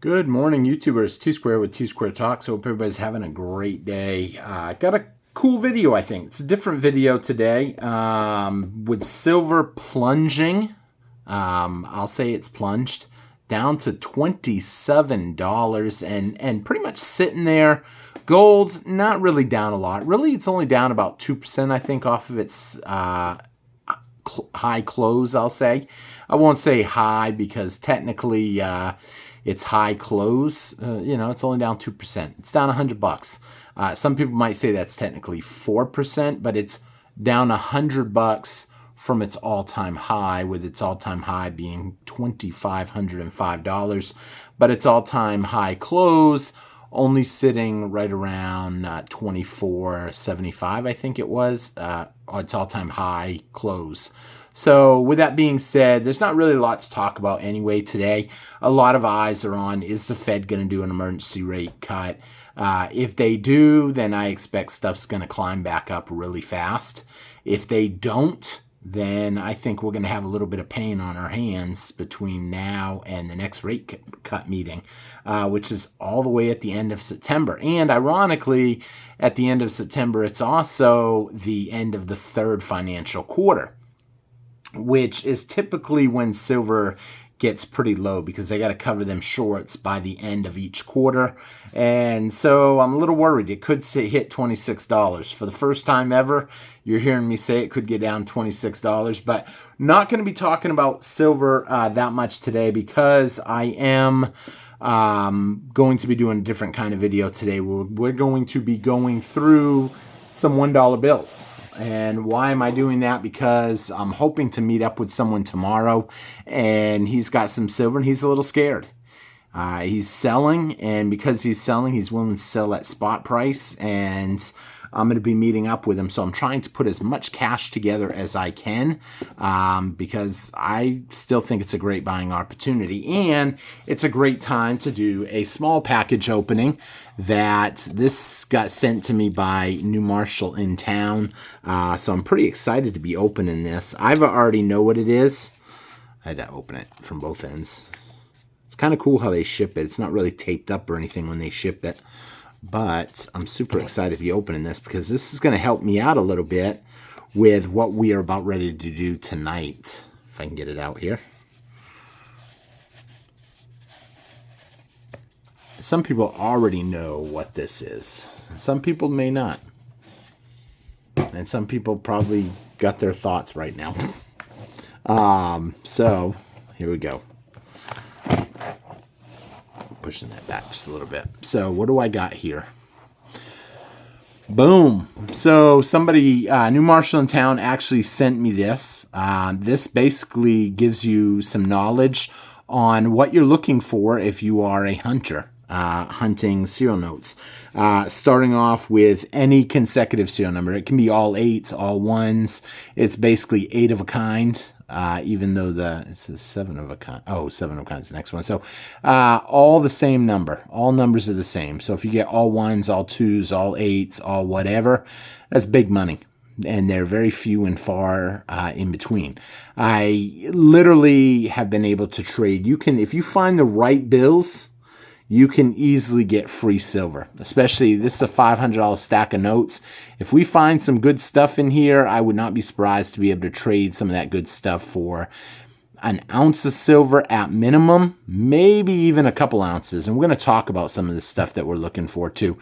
Good morning, YouTubers. T Square with T Square Talks. Hope everybody's having a great day. Got a cool video, I think. It's a different video today with silver plunging. I'll say it's plunged down to $27 and pretty much sitting there. Gold's not really down a lot. Really, it's only down about 2%, I think, off of its high close, I'll say. I won't say high because technically it's high close. It's only down 2%. It's down $100. Some people might say that's technically 4%, but it's down $100 from its all-time high, with its all-time high being $2,505. But its all-time high close only sitting right around $24.75, I think it was, its all-time high close. So with that being said, there's not really a lot to talk about anyway today. A lot of eyes are on, is the Fed going to do an emergency rate cut? If they do, then I expect stuff's going to climb back up really fast. If they don't, then I think we're going to have a little bit of pain on our hands between now and the next rate cut meeting, which is all the way at the end of September. And ironically, at the end of September, it's also the end of the third financial quarter, which is typically when silver gets pretty low because they got to cover them shorts by the end of each quarter. And so I'm a little worried. It could hit $26. For the first time ever, you're hearing me say it could get down $26, but not going to be talking about silver that much today because I am going to be doing a different kind of video today. We're going to be going through some $1 bills. And why am I doing that? Because I'm hoping to meet up with someone tomorrow, and he's got some silver, and he's a little scared. He's selling, and because he's selling, he's willing to sell at spot price, and I'm going to be meeting up with him. So I'm trying to put as much cash together as I can because I still think it's a great buying opportunity. And it's a great time to do a small package opening that this got sent to me by New Marshall in town. So I'm pretty excited to be opening this. I already know what it is. I had to open it from both ends. It's kind of cool how they ship it. It's not really taped up or anything when they ship it. But I'm super excited to be opening this because this is going to help me out a little bit with what we are about ready to do tonight. If I can get it out here. Some people already know what this is. Some people may not. And some people probably got their thoughts right now. So here we go. Pushing that back just a little bit. So what do I got here? Boom. So somebody, New Marshall in town, actually sent me this. This basically gives you some knowledge on what you're looking for if you are a hunter, hunting serial notes. Starting off with any consecutive serial number. It can be all 8s, all 1s. It's basically 8 of a kind. Even though it says 7 of a kind. Oh, 7 of a kind is the next one. So all the same number. All numbers are the same. So if you get all 1s, all 2s, all 8s, all whatever, that's big money. And they're very few and far in between. I literally have been able to trade. You can, if you find the right bills, you can easily get free silver. Especially, this is a $500 stack of notes. If we find some good stuff in here, I would not be surprised to be able to trade some of that good stuff for an ounce of silver at minimum, maybe even a couple ounces. And we're going to talk about some of the stuff that we're looking for too.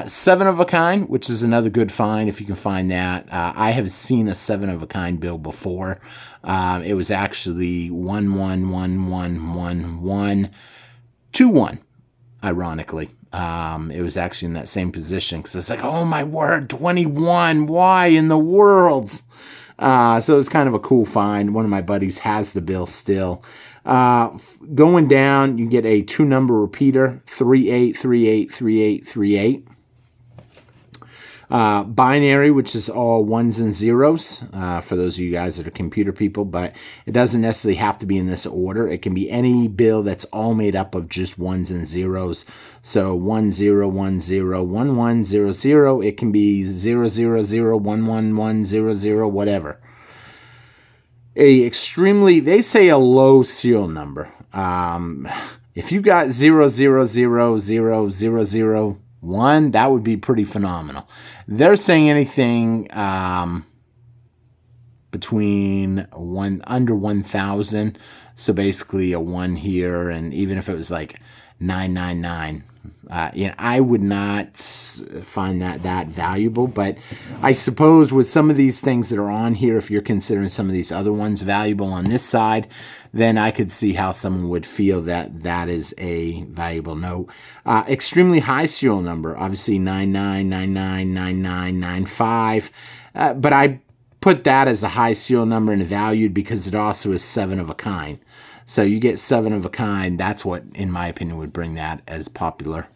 7 of a kind, which is another good find if you can find that. I have seen a 7 of a kind bill before. It was actually 11111121. Ironically, it was actually in that same position because it's like, oh my word, 21, why in the world? So it was kind of a cool find. One of my buddies has the bill still. Going down, you get a 2-number repeater, 38383838. Binary, which is all 1s and 0s, for those of you guys that are computer people, but it doesn't necessarily have to be in this order. It can be any bill that's all made up of just 1s and 0s. So 10101100. It can be 00011100, whatever. They say a low serial number. If you got 0.0000001, that would be pretty phenomenal. They're saying anything between under 1,000. So basically a 1 here, and even if it was like 999, I would not find that valuable. But I suppose with some of these things that are on here, if you're considering some of these other ones valuable on this side, then I could see how someone would feel that is a valuable note. Extremely high serial number, obviously 99999995, but I put that as a high serial number and valued because it also is 7 of a kind. So you get 7 of a kind. That's what, in my opinion, would bring that as popular.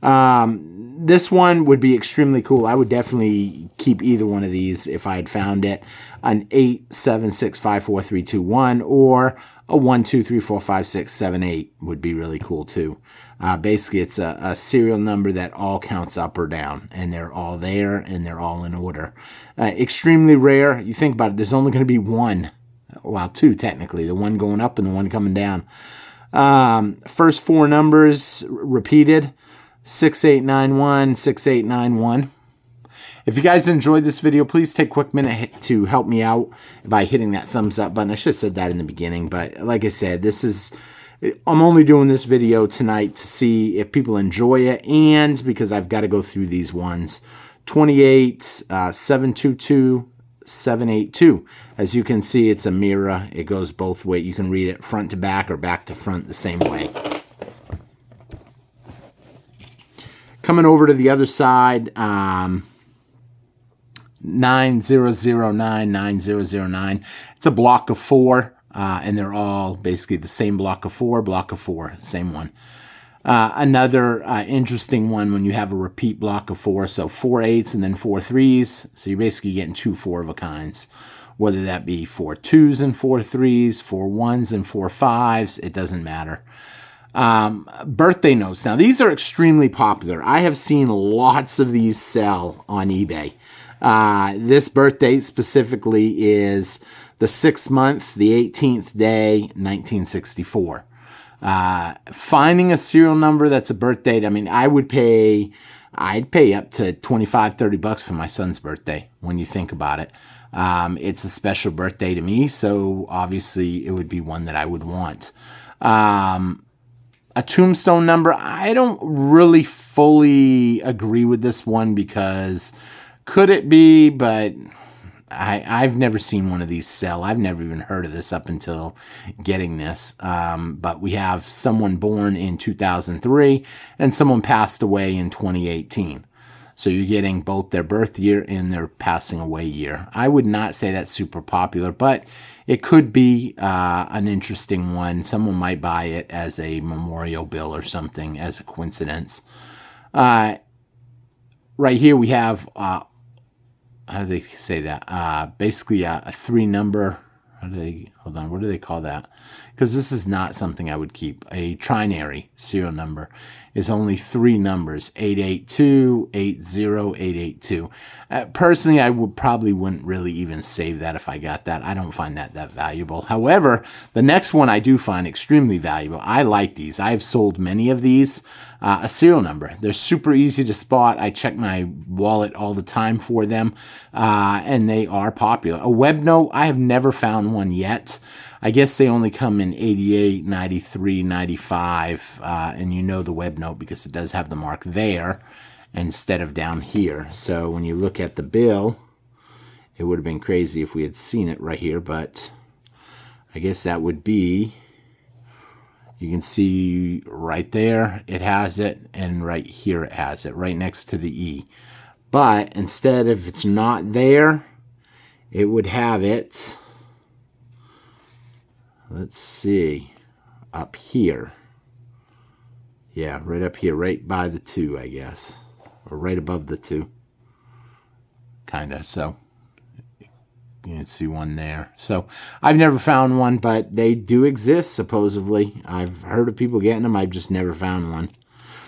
This one would be extremely cool. I would definitely keep either one of these if I had found it. An 8765431 or a 1 2 3 4 5 6 7 8 would be really cool too. Basically, it's a serial number that all counts up or down, and they're all there and they're all in order. Extremely rare. You think about it, there's only going to be one. Well, 2 technically, the one going up and the one coming down. First 4 numbers repeated, 6891, 6891. If you guys enjoyed this video, please take a quick minute to help me out by hitting that thumbs up button. I should have said that in the beginning, but like I said, I'm only doing this video tonight to see if people enjoy it, and because I've got to go through these ones. 28, 722, 782. As you can see, it's a mirror. It goes both ways. You can read it front to back or back to front the same way. Coming over to the other side, 9009, 9009. It's a block of 4, and they're all basically the same block of 4, same one. Another interesting one when you have a repeat block of 4, so 4 8s and then 4 3s. So you're basically getting 2 4 of a kinds, whether that be 4 2s and 4 3s, 4 1s and 4 5s. It doesn't matter. Birthday notes. Now, these are extremely popular. I have seen lots of these sell on eBay. This birth date specifically is the 6th month, the 18th day, 1964. Finding a serial number that's a birth date, I mean, I'd pay up to $25-30 for my son's birthday when you think about it. It's a special birthday to me, so obviously it would be one that I would want. A tombstone number, I don't really fully agree with this one because could it be, but I've never seen one of these sell. I've never even heard of this up until getting this. But we have someone born in 2003 and someone passed away in 2018. So you're getting both their birth year and their passing away year. I would not say that's super popular, but it could be an interesting one. Someone might buy it as a memorial bill or something as a coincidence. Right here we have, how do they say that? Basically a 3-number, what do they call that? Because this is not something I would keep. A trinary serial number is only 3 numbers, 882, 80882. Personally, I wouldn't really even save that if I got that. I don't find that valuable. However, the next one I do find extremely valuable. I like these. I've sold many of these. A serial number. They're super easy to spot. I check my wallet all the time for them, and they are popular. A web note, I have never found one yet. I guess they only come in 88, 93, 95, and you know the web note because it does have the mark there instead of down here. So when you look at the bill, it would have been crazy if we had seen it right here, but I guess that would be, you can see right there it has it, and right here it has it, right next to the E. But instead, if it's not there, it would have it, let's see, up here. Yeah, right up here, right by the 2, I guess. Or right above the 2. Kind of, so you can see one there. So I've never found one, but they do exist, supposedly. I've heard of people getting them. I've just never found one.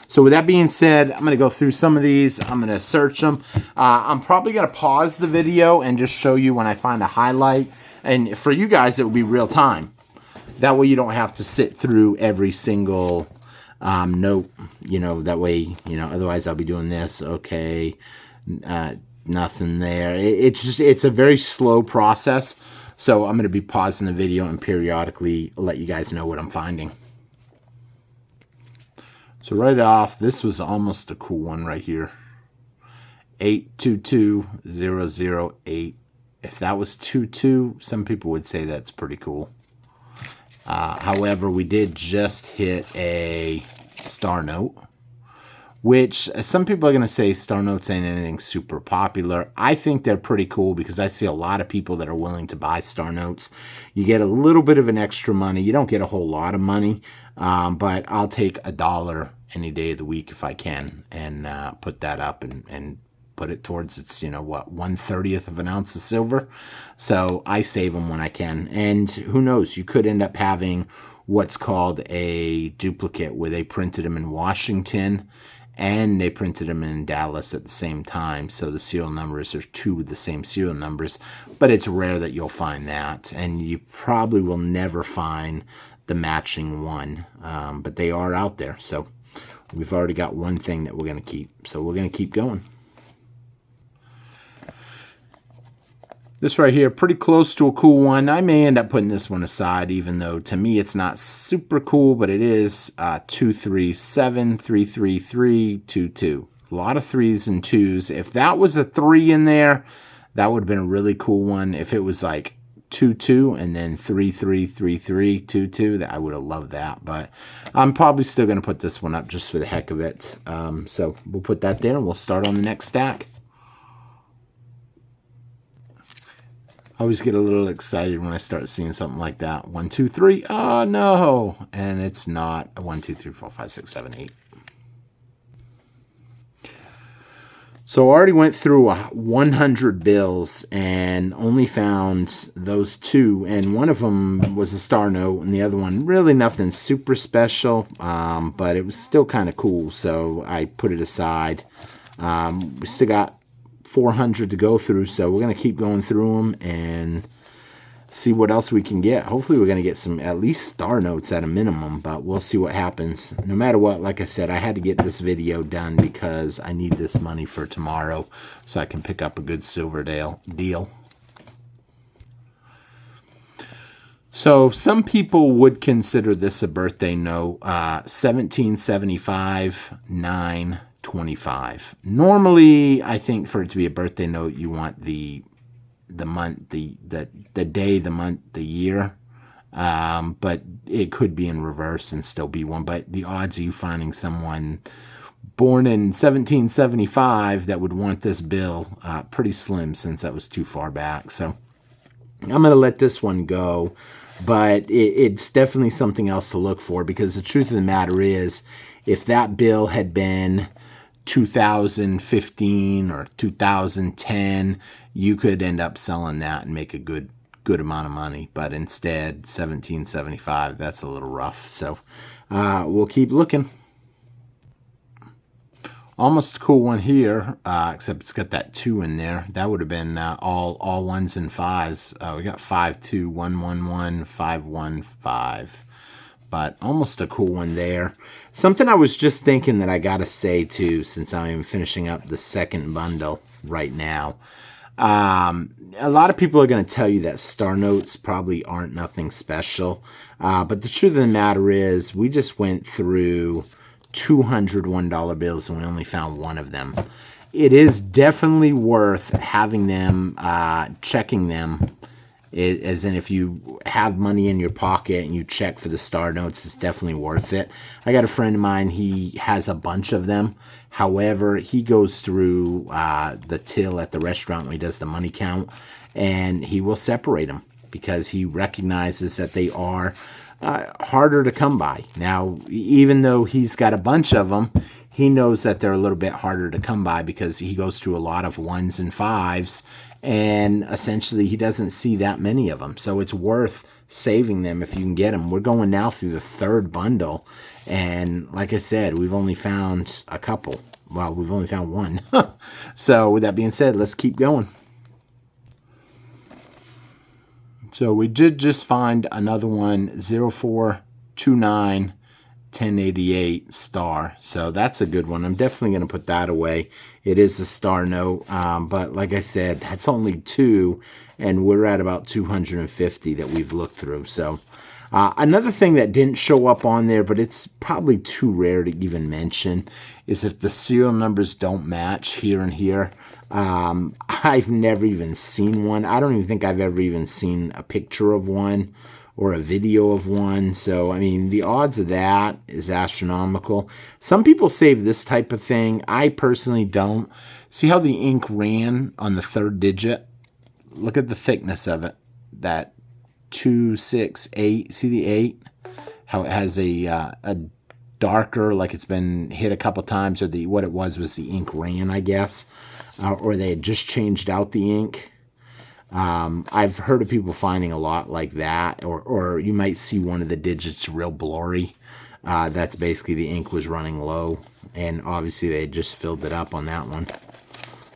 So with that being said, I'm going to go through some of these. I'm going to search them. I'm probably going to pause the video and just show you when I find a highlight. And for you guys, it will be real time. That way you don't have to sit through every single note, you know, that way, you know, otherwise I'll be doing this. Okay, nothing there. It's a very slow process. So I'm going to be pausing the video and periodically let you guys know what I'm finding. So right off, this was almost a cool one right here. 822008. If that was 22, some people would say that's pretty cool. However, we did just hit a star note, which some people are going to say star notes ain't anything super popular. I think they're pretty cool because I see a lot of people that are willing to buy star notes. You get a little bit of an extra money. You don't get a whole lot of money, but I'll take $1 any day of the week if I can and put that up and put it towards its, you know, what, 1/30th of an ounce of silver. So I save them when I can. And who knows, you could end up having what's called a duplicate where they printed them in Washington and they printed them in Dallas at the same time. So the serial numbers are 2 with the same serial numbers, but it's rare that you'll find that. And you probably will never find the matching one, but they are out there. So we've already got one thing that we're going to keep. So we're going to keep going. This right here, pretty close to a cool one. I may end up putting this one aside, even though to me it's not super cool, but it is 237 333 22. A lot of 3s and 2s. If that was a 3 in there, that would have been a really cool one. If it was like 22 and then 3333 22, that I would have loved that. But I'm probably still going to put this one up just for the heck of it. So we'll put that there and we'll start on the next stack. I always get a little excited when I start seeing something like that. 1, 2, 3. Oh, no. And it's not a 1, 2, 3, 4, 5, 6, 7, 8. So I already went through 100 bills and only found those 2. And one of them was a star note and the other one really nothing super special. But it was still kind of cool. So I put it aside. We still got 400 to go through, so we're going to keep going through them and see what else we can get. Hopefully we're going to get some at least star notes at a minimum, but we'll see what happens. No matter what, like I said, I had to get this video done because I need this money for tomorrow so I can pick up a good silver deal. So some people would consider this a birthday note. 1775 925. Normally, I think for it to be a birthday note, you want the month, the day, the month, the year. But it could be in reverse and still be one. But the odds of you finding someone born in 1775 that would want this bill, pretty slim since that was too far back. So I'm going to let this one go. But it's definitely something else to look for because the truth of the matter is, if that bill had been 2015 or 2010, you could end up selling that and make a good amount of money. But instead, 1775, that's a little rough. So we'll keep looking. Almost a cool one here, except it's got that 2 in there. That would have been all 1s and 5s. We got 52111 515. But almost a cool one there. Something I was just thinking that I got to say too, since I'm finishing up the second bundle right now. A lot of people are going to tell you that star notes probably aren't nothing special. But the truth of the matter is, we just went through 200 $1 bills and we only found 1 of them. It is definitely worth having them, checking them. As in, if you have money in your pocket and you check for the star notes, it's definitely worth it. I got a friend of mine, he has a bunch of them. However, he goes through the till at the restaurant when he does the money count, and he will separate them because he recognizes that they are harder to come by. Now, even though he's got a bunch of them, he knows that they're a little bit harder to come by because he goes through a lot of 1s and 5s, and essentially he doesn't see that many of them. So it's worth saving them if you can get them. We're going now through the 3rd bundle, and like I said, we've only found a couple. Well, we've only found 1. So with that being said, let's keep going. So we did just find another one, 0429 1088 star. So that's a good one. I'm definitely going to put that away. It is a star note, but like I said, that's only 2, and we're at about 250 that we've looked through. So another thing that didn't show up on there, but it's probably too rare to even mention, is if the serial numbers don't match here and here. I've never even seen one. I don't even think I've ever even seen a picture of one or a video of one. So, I mean, the odds of that is astronomical. Some people save this type of thing. I personally don't. See how the ink ran on the 3rd digit? Look at the thickness of it. That 2, 6, 8. See the 8? How it has a darker, like it's been hit a couple times, or what it was the ink ran, I guess. Or they had just changed out the ink. I've heard of people finding a lot like that, or you might see one of the digits real blurry. That's basically the ink was running low, and obviously they just filled it up on that one.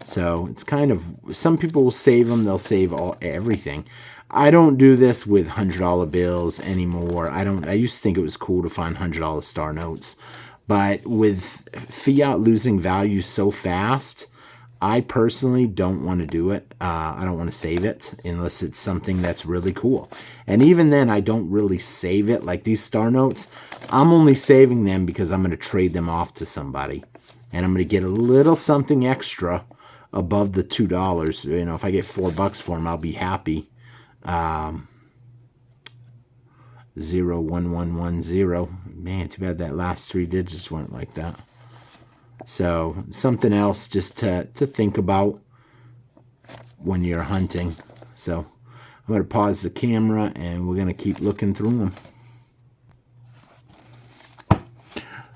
So it's kind of, some people will save them, they'll save everything. I don't do this with $100 bills anymore. I used to think it was cool to find $100 star notes, but with fiat losing value so fast, I personally don't want to do it. I don't want to save it unless it's something that's really cool. And even then, I don't really save it. Like these star notes, I'm only saving them because I'm going to trade them off to somebody. And I'm going to get a little something extra above the $2. You know, if I get $4 for them, I'll be happy. 01110. Man, too bad that last 3 digits weren't like that. So something else just to think about when you're hunting. So I'm going to pause the camera and we're going to keep looking through them.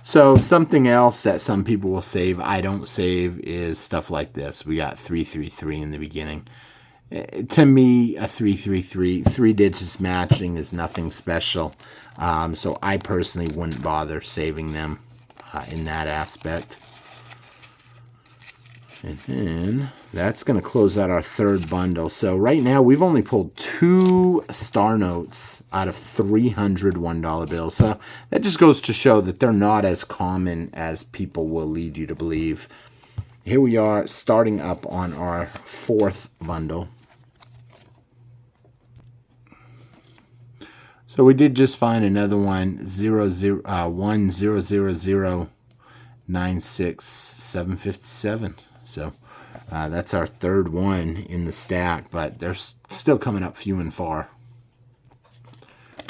So something else that some people will save, I don't save, is stuff like this. We got 333 in the beginning. To me, a 333, 3 digits matching is nothing special. So I personally wouldn't bother saving them in that aspect. And then that's going to close out our 3rd bundle. So right now we've only pulled 2 star notes out of 300 $1 bills. So that just goes to show that they're not as common as people will lead you to believe. Here we are starting up on our 4th bundle. So we did just find another one, 100096757. So that's our 3rd one in the stack, but they're still coming up few and far.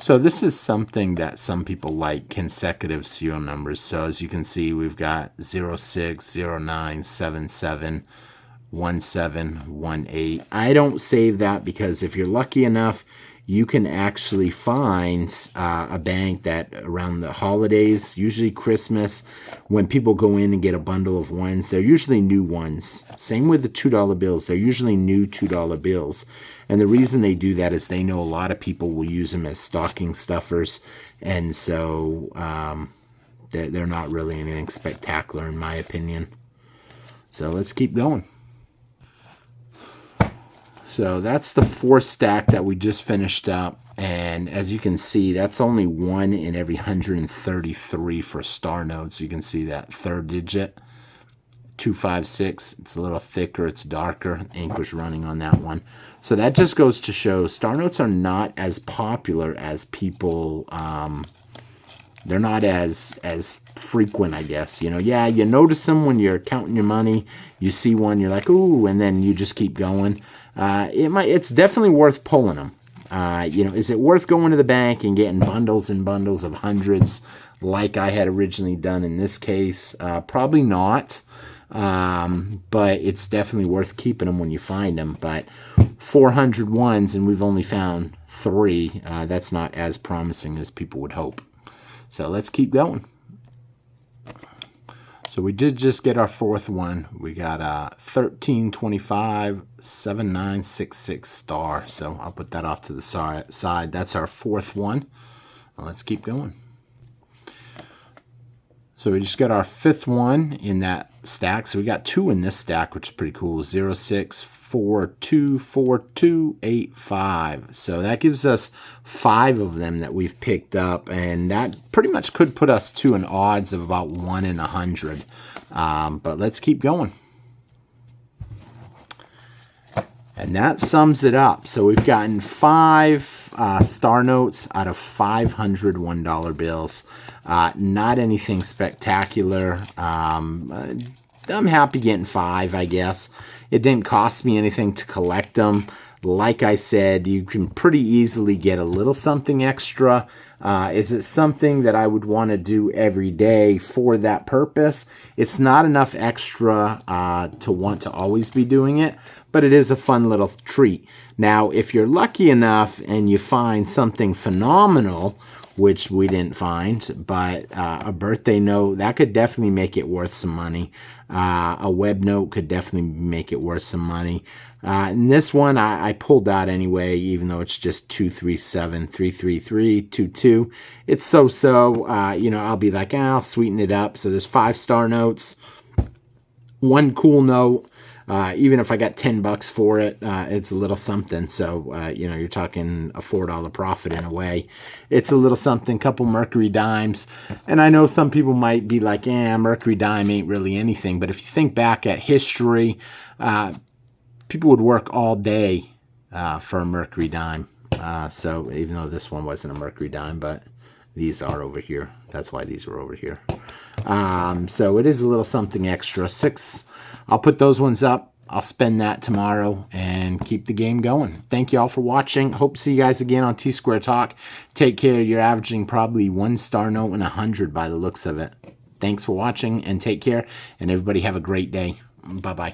So this is something that some people like, consecutive serial numbers. So as you can see, we've got 06, 09, 77, 17, 18. I don't save that because if you're lucky enough, you can actually find a bank that around the holidays, usually Christmas, when people go in and get a bundle of ones, they're usually new ones. Same with the $2 bills. They're usually new $2 bills. And the reason they do that is they know a lot of people will use them as stocking stuffers. And so they're not really anything spectacular in my opinion. So let's keep going. So that's the 4th stack that we just finished up. And as you can see, that's only 1 in every 133 for star notes. You can see that 3rd digit, 256. It's a little thicker. It's darker. Ink was running on that one. So that just goes to show star notes are not as popular as people. They're not as frequent, I guess. You know, yeah, you notice them when you're counting your money. You see one, you're like, ooh, and then you just keep going. It's definitely worth pulling them. You know, is it worth going to the bank and getting bundles and bundles of hundreds like I had originally done in this case? Probably not. But it's definitely worth keeping them when you find them. But 400 ones, and we've only found 3. That's not as promising as people would hope. So let's keep going. So we did just get our 4th one. We got 1325 7966 star. So I'll put that off to the side. That's our 4th one. Well, let's keep going. So we just got our 5th one in that stack. So we got 2 in this stack, which is pretty cool. 0, 6, 4, 2, 4, 2, 8, 5. So that gives us 5 of them that we've picked up. And that pretty much could put us to an odds of about 1 in 100. But let's keep going. And that sums it up. So we've gotten 5 star notes out of 500 $1 bills. Not anything spectacular. I'm happy getting 5, I guess. It didn't cost me anything to collect them. Like I said, you can pretty easily get a little something extra. Is it something that I would want to do every day for that purpose? It's not enough extra to want to always be doing it, but it is a fun little treat. Now, if you're lucky enough and you find something phenomenal, which we didn't find, but a birthday note, that could definitely make it worth some money. A web note could definitely make it worth some money. And this one, I pulled out anyway, even though it's just 237, 333, 22. It's so-so. You know, I'll be like, I'll sweeten it up. So there's 5 star notes, 1 cool note. Even if I got $10 for it, it's a little something. So, you know, you're talking a $4 profit in a way. It's a little something, couple Mercury dimes. And I know some people might be like, Mercury dime ain't really anything. But if you think back at history, people would work all day for a Mercury dime. So even though this one wasn't a Mercury dime, but these are over here. That's why these were over here. So it is a little something extra. 6. I'll put those ones up. I'll spend that tomorrow and keep the game going. Thank you all for watching. Hope to see you guys again on T-Square Talk. Take care. You're averaging probably 1 star note and 100 by the looks of it. Thanks for watching and take care. And everybody have a great day. Bye-bye.